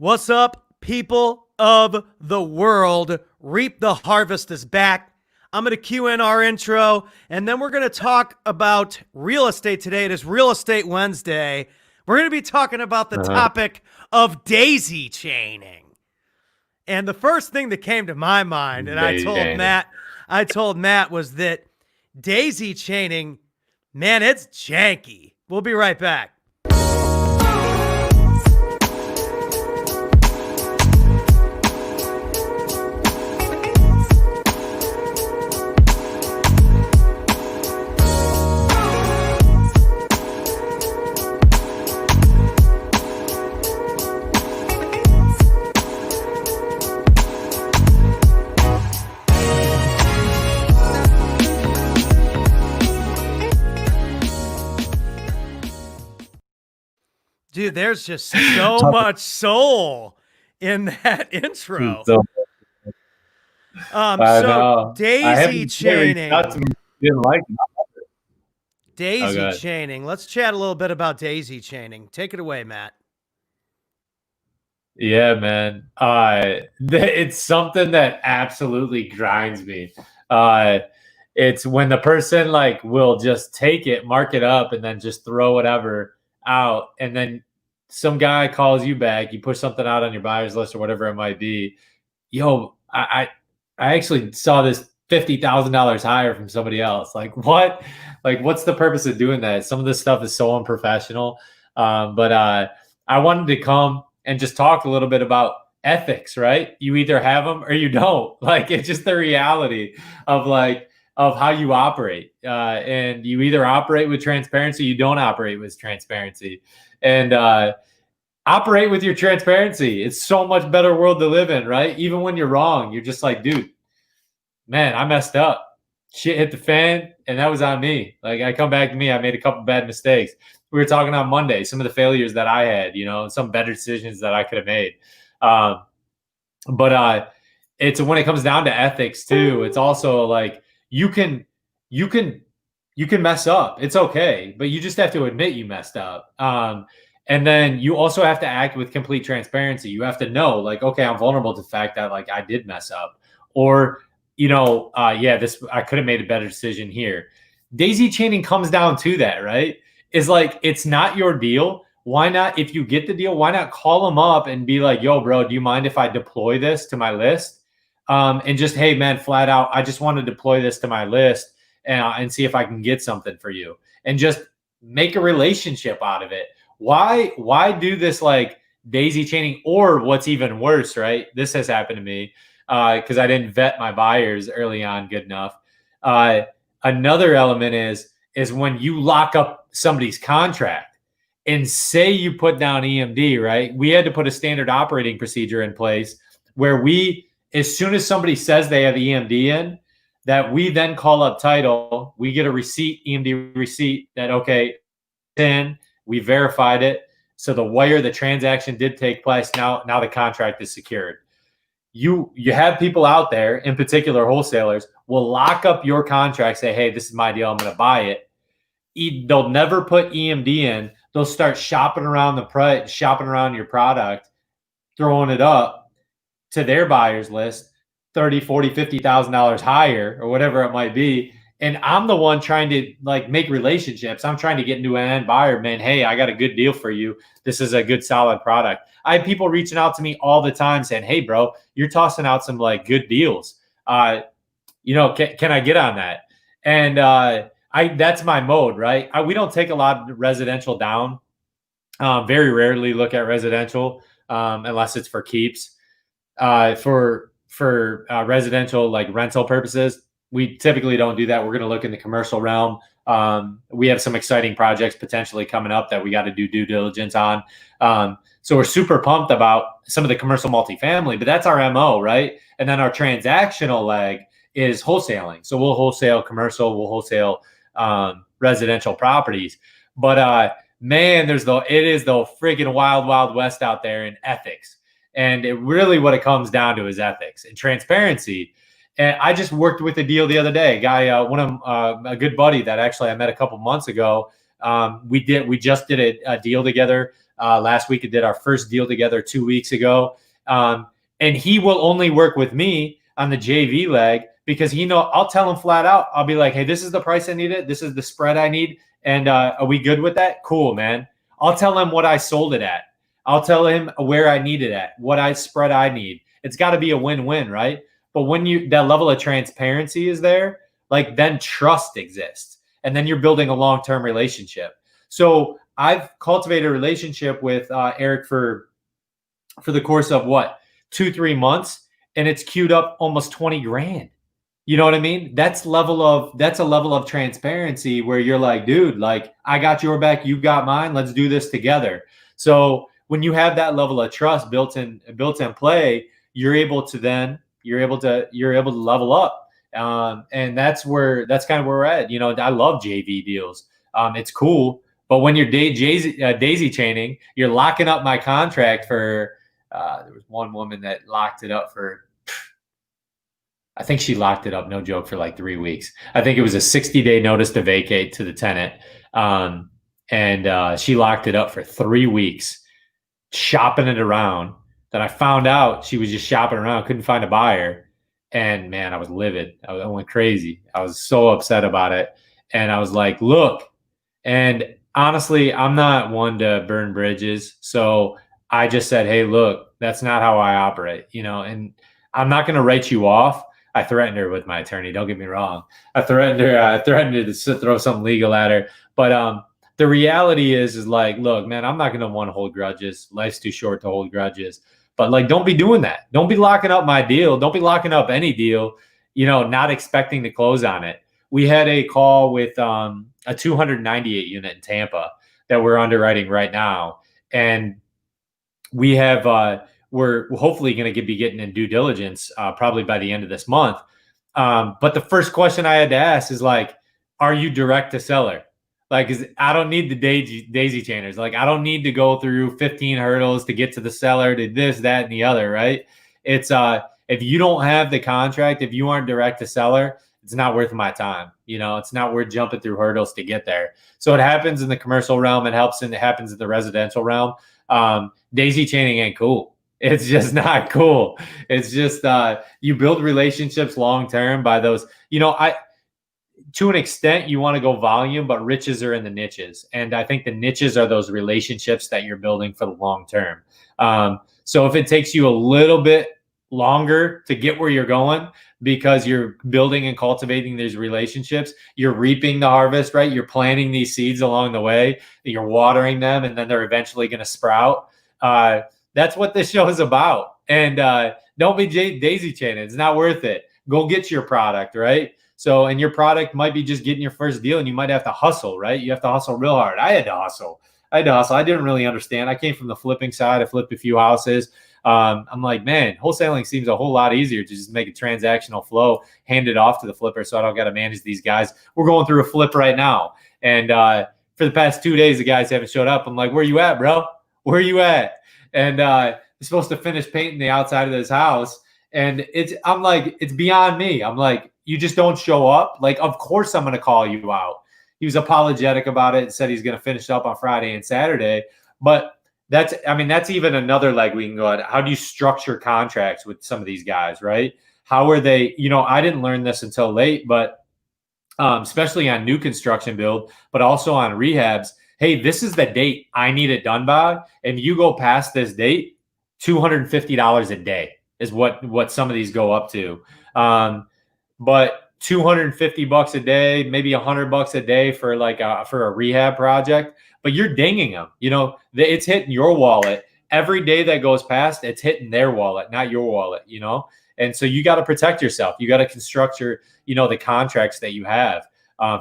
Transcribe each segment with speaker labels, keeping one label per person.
Speaker 1: What's up, people of the world? Reap the Harvest is back. I'm going to cue in our intro, and then we're going to talk about real estate today. It is Real Estate Wednesday. We're going to be talking about the topic of daisy chaining. And the first thing that came to my mind, and I told Matt was that daisy chaining, man, it's janky. We'll be right back. Dude, there's just so much soul in that intro. So daisy chaining.
Speaker 2: Didn't like
Speaker 1: daisy chaining. Let's chat a little bit about daisy chaining. Take it away, Matt.
Speaker 2: Yeah, man. It's something that absolutely grinds me. It's when the person will just take it, mark it up, and then just throw whatever out, and then some guy calls you back, you push something out on your buyer's list or whatever it might be. Yo, I actually saw this $50,000 higher from somebody else. Like, what? Like, what's the purpose of doing that? Some of this stuff is so unprofessional. But I wanted to come and just talk a little bit about ethics, right? You either have them or you don't. Like, it's just the reality of how you operate. And you either operate with transparency, you don't operate with transparency. And operate with your transparency. It's so much better world to live in, right? Even when you're wrong, you're just like, dude, man, I messed up. Shit hit the fan, and that was on me. Like, I come back to me, I made a couple bad mistakes. We were talking on Monday, some of the failures that I had, some better decisions that I could have made. But it's when it comes down to ethics too, it's also like you can mess up. It's okay, but you just have to admit you messed up. And then you also have to act with complete transparency. You have to know, okay, I'm vulnerable to the fact that I did mess up, or I could have made a better decision here. Daisy chaining comes down to that, right? Is it's not your deal. Why not? If you get the deal, why not call them up and be like, yo, bro, do you mind if I deploy this to my list? And just, hey, man, flat out, I just want to deploy this to my list and see if I can get something for you, and just make a relationship out of it. Why do this daisy chaining? Or what's even worse, right? This has happened to me because I didn't vet my buyers early on good enough. Another element is when you lock up somebody's contract and say you put down EMD, right? We had to put a standard operating procedure in place where as soon as somebody says they have EMD in, that we then call up title, we get a receipt, EMD receipt that, okay, then we verified it. So the transaction did take place. Now the contract is secured. You have people out there, in particular wholesalers, will lock up your contract, say, hey, this is my deal, I'm going to buy it. They'll never put EMD in. They'll start shopping around your product, throwing it up to their buyer's list, $30,000, $40,000, $50,000 higher or whatever it might be. And I'm the one trying to make relationships. I'm trying to get into an end buyer, man. Hey, I got a good deal for you. This is a good, solid product. I have people reaching out to me all the time saying, hey, bro, you're tossing out some good deals. Can I get on that? And that's my mode, right? We don't take a lot of residential down. Very rarely look at residential unless it's for keeps. For residential rental purposes, we typically don't do that. We're going to look in the commercial realm. We have some exciting projects potentially coming up that we got to do due diligence on. So we're super pumped about some of the commercial multifamily, but that's our MO, right? And then our transactional leg is wholesaling. So we'll wholesale commercial, we'll wholesale residential properties. But man, it is the friggin' wild, wild west out there in ethics. And what it comes down to is ethics and transparency. And I just worked with a deal the other day. A guy, a good buddy that actually I met a couple months ago. We just did a deal together. last week. I did our first deal together 2 weeks ago. And he will only work with me on the JV leg because I'll tell him flat out. I'll be like, hey, this is the price I need it. This is the spread I need. And are we good with that? Cool, man. I'll tell him what I sold it at. I'll tell him where I need it at, what I spread I need. It's got to be a win-win, right? But when that level of transparency is there, like then trust exists. And then you're building a long-term relationship. So I've cultivated a relationship with Eric for the course of 2-3 months, and it's queued up almost 20 grand. You know what I mean? That's a level of transparency where you're like, dude, like I got your back, you got mine. Let's do this together. So when you have that level of trust built in play, you're able to level up. And that's kind of where we're at. I love JV deals. It's cool. But when you're daisy chaining, you're locking up my contract for, there was one woman that locked it up for, I think she locked it up, no joke, for like 3 weeks. I think it was a 60-day notice to vacate to the tenant. And she locked it up for 3 weeks, shopping it around. Then I found out she was just shopping around, couldn't find a buyer. And man, I was livid. I went crazy. I was so upset about it. And I was like, look, and honestly, I'm not one to burn bridges. So I just said, hey, look, that's not how I operate, and I'm not going to write you off. I threatened her with my attorney. Don't get me wrong. I threatened her to throw something legal at her. But the reality is like, look, man, I'm not going to want to hold grudges. Life's too short to hold grudges. But like, don't be doing that. Don't be locking up my deal. Don't be locking up any deal, not expecting to close on it. We had a call with a 298 unit in Tampa that we're underwriting right now. And we have, we're hopefully going to be getting in due diligence probably by the end of this month. But the first question I had to ask is like, are you direct to seller? Like, I don't need the daisy chainers. Like, I don't need to go through 15 hurdles to get to the seller, to this, that, and the other, right? It's if you don't have the contract, if you aren't direct to seller, it's not worth my time. It's not worth jumping through hurdles to get there. So it happens in the commercial realm. It happens in the residential realm. Daisy chaining ain't cool. It's just not cool. It's just you build relationships long term by those. To an extent, you want to go volume, but riches are in the niches. And I think the niches are those relationships that you're building for the long term. So if it takes you a little bit longer to get where you're going because you're building and cultivating these relationships, you're reaping the harvest, right? You're planting these seeds along the way, you're watering them, and then they're eventually going to sprout. That's what this show is about. And don't be daisy chaining. It's not worth it. Go get your product, right? So, and your product might be just getting your first deal, and you might have to hustle, right? You have to hustle real hard. I had to hustle. I didn't really understand. I came from the flipping side. I flipped a few houses. I'm like, man, wholesaling seems a whole lot easier to just make a transactional flow, hand it off to the flipper so I don't got to manage these guys. We're going through a flip right now. And for the past 2 days, the guys haven't showed up. I'm like, where you at, bro? Where are you at? And they're supposed to finish painting the outside of this house. And I'm like, it's beyond me. I'm like, you just don't show up. Like, of course I'm going to call you out. He was apologetic about it and said he's going to finish up on Friday and Saturday. But that's even another leg we can go at. How do you structure contracts with some of these guys, right? How are they, I didn't learn this until late, but especially on new construction build, but also on rehabs. Hey, this is the date I need it done by. And you go past this date, $250 a day is what some of these go up to. But $250 a day, maybe $100 a day for for a rehab project, but you're dinging them. It's hitting your wallet every day that goes past. It's hitting their wallet, not your wallet. And so you got to protect yourself. You got to construct your, the contracts that you have,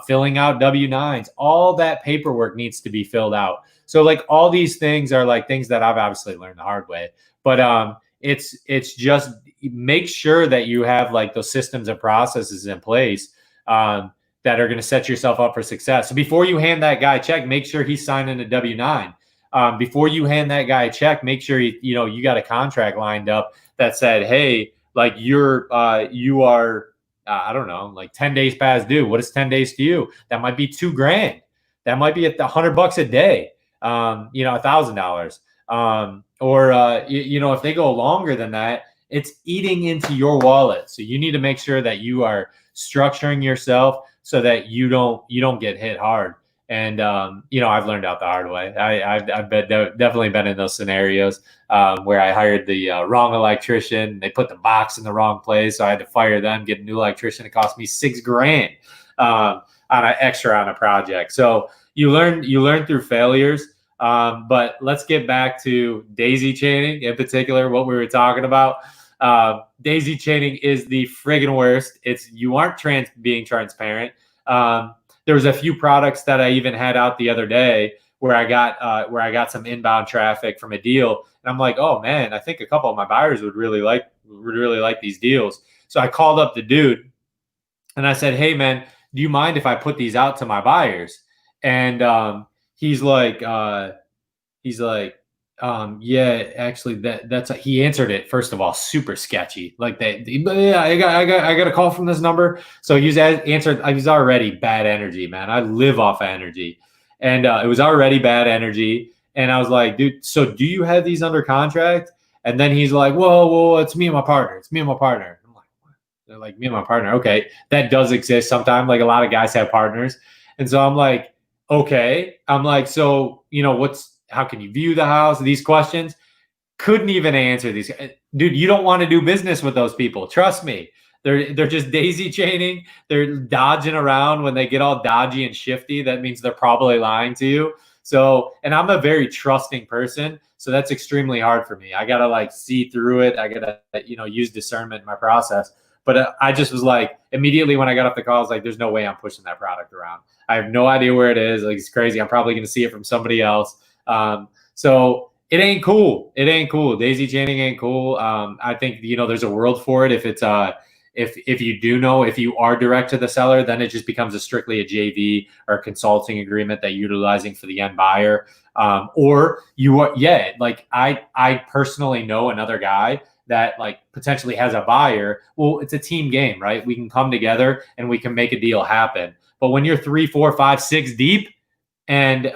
Speaker 2: filling out W-9s. All that paperwork needs to be filled out. So like all these things are like things that I've obviously learned the hard way. But it's just make sure that you have like those systems and processes in place that are going to set yourself up for success. So before you hand that guy a check, make sure he's signing a W-9. Before you hand that guy a check, make sure you got a contract lined up that said, hey, like you are I don't know, like 10 days past due. What is 10 days to you? That might be $2,000. That might be at the $100 a day. $1,000. Or if they go longer than that, it's eating into your wallet. So you need to make sure that you are structuring yourself so that you don't get hit hard. And I've learned out the hard way. I've definitely been in those scenarios where I hired the wrong electrician. They put the box in the wrong place, so I had to fire them, get a new electrician. It cost me $6,000 on an extra on a project. So you learn through failures. But let's get back to daisy chaining in particular, what we were talking about. Daisy chaining is the friggin' worst. You aren't being transparent. There was a few products that I even had out the other day where I got some inbound traffic from a deal, and I'm like, oh man, I think a couple of my buyers would really like these deals. So I called up the dude and I said, hey man, do you mind if I put these out to my buyers? And he's like, yeah, actually that's he answered it. First of all, super sketchy. Like yeah, I got a call from this number. So he's answered. He's already bad energy, man. I live off energy, and it was already bad energy. And I was like, dude, so do you have these under contract? And then he's like, whoa, it's me and my partner. It's me and my partner. I'm like, what? They're like, me and my partner. Okay, that does exist sometimes. Like a lot of guys have partners, and so I'm like, okay. I'm like, so how can you view the house? These questions. Couldn't even answer these. Dude, you don't want to do business with those people. Trust me. They're just daisy chaining. They're dodging around. When they get all dodgy and shifty, that means they're probably lying to you. So, and I'm a very trusting person. So that's extremely hard for me. I got to see through it. I got to, use discernment in my process. But I just was like, immediately when I got off the call, I was like, there's no way I'm pushing that product around. I have no idea where it is. Like, it's crazy. I'm probably going to see it from somebody else. So it ain't cool. It ain't cool. Daisy chaining ain't cool. I think, there's a world for it. If it's, if you are direct to the seller, then it just becomes strictly a JV or a consulting agreement that you're utilizing for the end buyer. Or you are, I personally know another guy that potentially has a buyer. Well, it's a team game, right? We can come together and we can make a deal happen. But when you're 3, 4, 5, 6 deep, and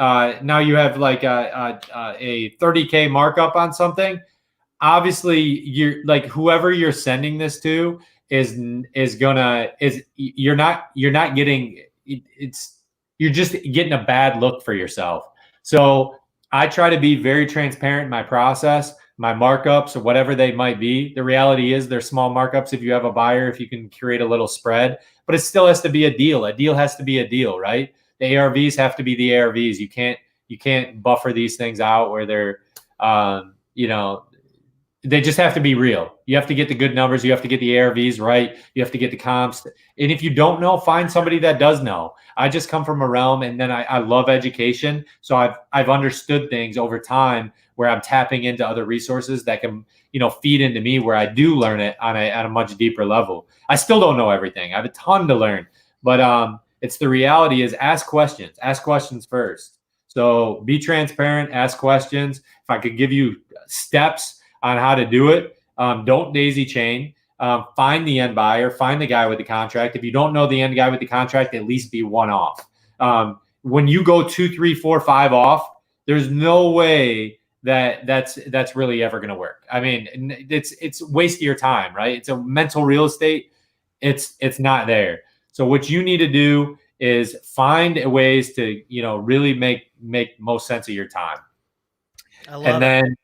Speaker 2: now you have a 30K markup on something, obviously you're whoever you're sending this to you're just getting a bad look for yourself. So I try to be very transparent in my process, my markups or whatever they might be. The reality is there's small markups if you have a buyer, if you can create a little spread, but it still has to be a deal. A deal has to be a deal, right? The ARVs have to be the ARVs. You can't buffer these things out where they're, they just have to be real. You have to get the good numbers. You have to get the ARVs right. You have to get the comps. And if you don't know, find somebody that does know. I just come from a realm, and then I love education. So I've understood things over time where I'm tapping into other resources that can, feed into me where I do learn it at a much deeper level. I still don't know everything. I have a ton to learn, but it's the reality is ask questions first. So be transparent, ask questions. If I could give you steps on how to do it, don't daisy chain. Find the end buyer, find the guy with the contract. If you don't know the end guy with the contract, at least be one off. When you go 2, 3, 4, 5 off, there's no way that's really ever going to work. I mean, it's waste of your time, right? It's a mental real estate. It's not there. So what you need to do is find ways to, really make most sense of your time. And then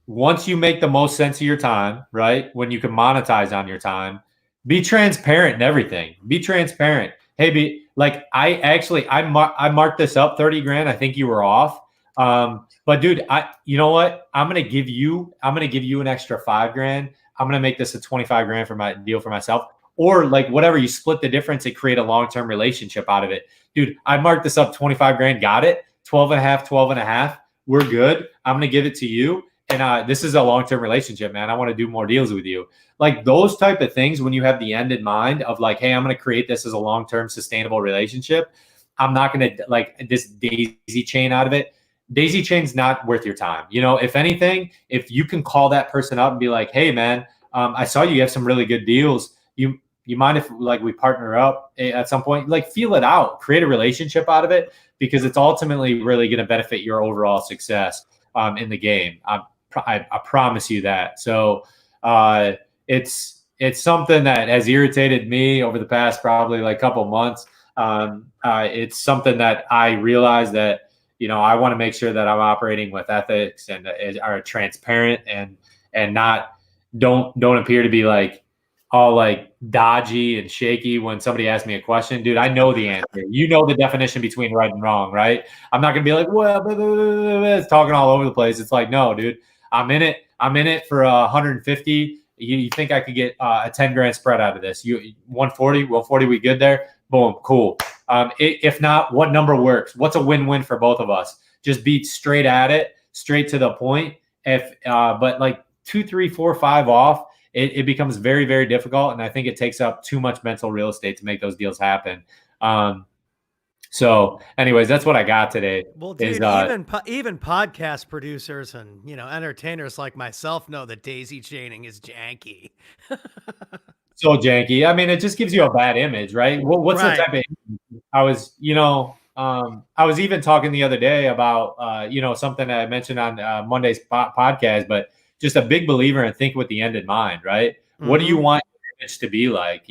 Speaker 2: once you make the most sense of your time, right? When you can monetize on your time, be transparent in everything. Be transparent. Hey, I marked this up 30 grand. I think you were off. But dude, you know what? I'm going to give you an extra 5 grand. I'm going to make this a 25 grand for my deal for myself. Or whatever, you split the difference and create a long-term relationship out of it. Dude, I marked this up 25 grand. Got it. 12 and a half. We're good. I'm going to give it to you. And this is a long-term relationship, man. I want to do more deals with you. Those type of things, when you have the end in mind of hey, I'm going to create this as a long-term sustainable relationship. I'm not going to this daisy chain out of it. Daisy chain's not worth your time. If anything, if you can call that person up and be like, hey man, I saw you have some really good deals. you mind if like we partner up at some point? Like feel it out, create a relationship out of it, because it's ultimately really going to benefit your overall success in the game. I promise you that. So it's something that has irritated me over the past probably like couple months. It's something that I realize that, I want to make sure that I'm operating with ethics and are transparent and not don't appear to be like all like dodgy and shaky when somebody asks me a question. Dude, I know the answer. You know the definition between right and wrong, right? I'm not gonna be like, well, blah, blah, blah, blah, it's talking all over the place. It's like, no, dude, I'm in it for 150. You think I could get a 10 grand spread out of this? 140, we good there? Boom, cool. If not, what number works? What's a win-win for both of us? Just be straight at it, straight to the point. But like 2, 3, 4, 5 off, it becomes very, very difficult. And I think it takes up too much mental real estate to make those deals happen. So anyways, that's what I got today.
Speaker 1: Well, dude, even podcast producers and, entertainers like myself know that daisy chaining is janky.
Speaker 2: So janky. I mean, it just gives you a bad image, right? What's the type of I was even talking the other day about, something that I mentioned on Monday's podcast, but just a big believer in think with the end in mind, right? Mm-hmm. What do you want your image to be like?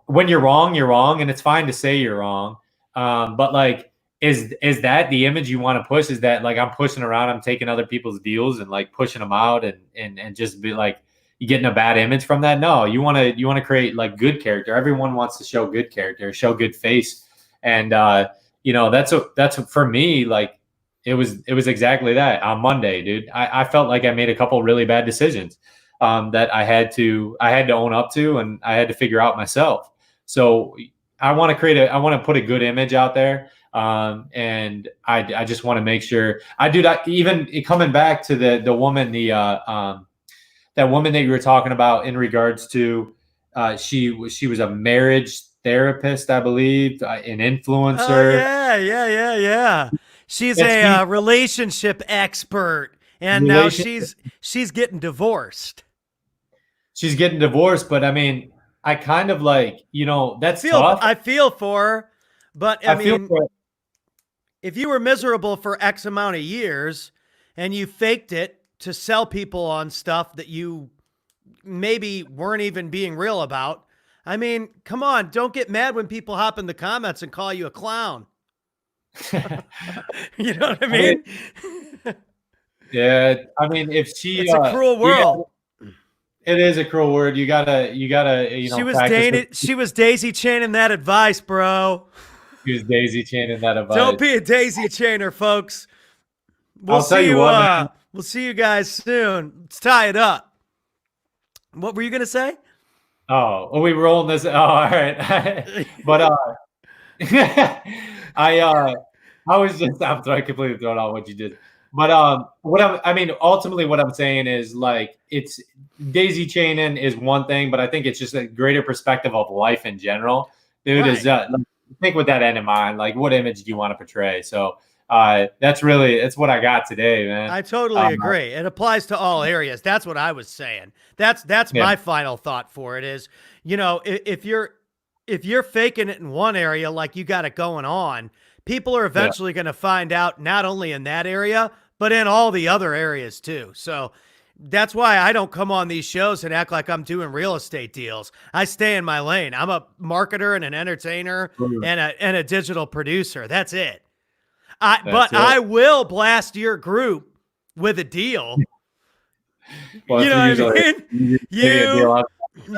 Speaker 2: When you're wrong, and it's fine to say you're wrong. But like, is that the image you want to push? Is that like I'm pushing around, I'm taking other people's deals and like pushing them out and just be like, you getting a bad image from that? No, you want to create like good character. Everyone wants to show good character, show good face. And that's for me, like it was exactly that on Monday, dude. I felt like I made a couple really bad decisions that I had to own up to, and I had to figure out myself. So I want to put a good image out there. And I just want to make sure I do that. Even coming back to the woman, that woman that you were talking about in regards to, she was a marriage therapist, I believe, an influencer.
Speaker 1: Oh, yeah. She's a relationship expert, and now she's getting divorced.
Speaker 2: She's getting divorced, but I mean, I kind of like, that's tough.
Speaker 1: I feel for her, but I mean, if you were miserable for X amount of years and you faked it to sell people on stuff that you maybe weren't even being real about, I mean, come on, don't get mad when people hop in the comments and call you a clown. You know what I mean?
Speaker 2: Yeah, I mean, if she,
Speaker 1: it's a cruel world.
Speaker 2: Yeah, it is a cruel word. You gotta,
Speaker 1: She was daisy chaining that advice, bro.
Speaker 2: She was daisy chaining that advice.
Speaker 1: Don't be a daisy chainer, folks.
Speaker 2: I'll tell you what.
Speaker 1: We'll see you guys soon. Let's tie it up. What were you gonna say?
Speaker 2: Oh, are we rolling this? Oh, all right. But I'm completely thrown off what you did. But ultimately what I'm saying is like, it's daisy chaining is one thing, but I think it's just a greater perspective of life in general. Dude, right. Think with that end in mind, like what image do you want to portray? So that's what I got today, man.
Speaker 1: I totally agree. It applies to all areas. That's what I was saying. That's my final thought for it is, if you're faking it in one area, like you got it going on, people are eventually going to find out not only in that area, but in all the other areas too. So that's why I don't come on these shows and act like I'm doing real estate deals. I stay in my lane. I'm a marketer and an entertainer and a digital producer. That's it. I will blast your group with a deal.
Speaker 2: Well,
Speaker 1: you know what I mean?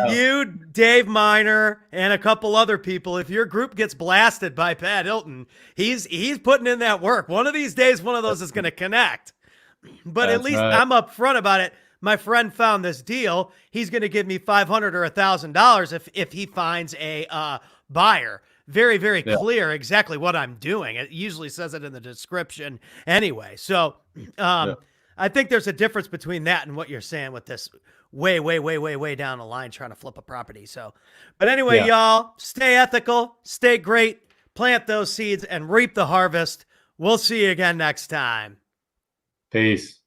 Speaker 1: You, Dave Miner, and a couple other people. If your group gets blasted by Pat Hilton, he's putting in that work. One of these days, one of those is going to connect. But at least I'm upfront about it. My friend found this deal. He's going to give me $500 or $1,000 if he finds a buyer. Very, very clear exactly what I'm doing. It usually says it in the description anyway. So I think there's a difference between that and what you're saying with this way, way, way, way, way down the line trying to flip a property. So, but anyway, y'all, stay ethical, stay great, plant those seeds and reap the harvest. We'll see you again next time.
Speaker 2: Peace.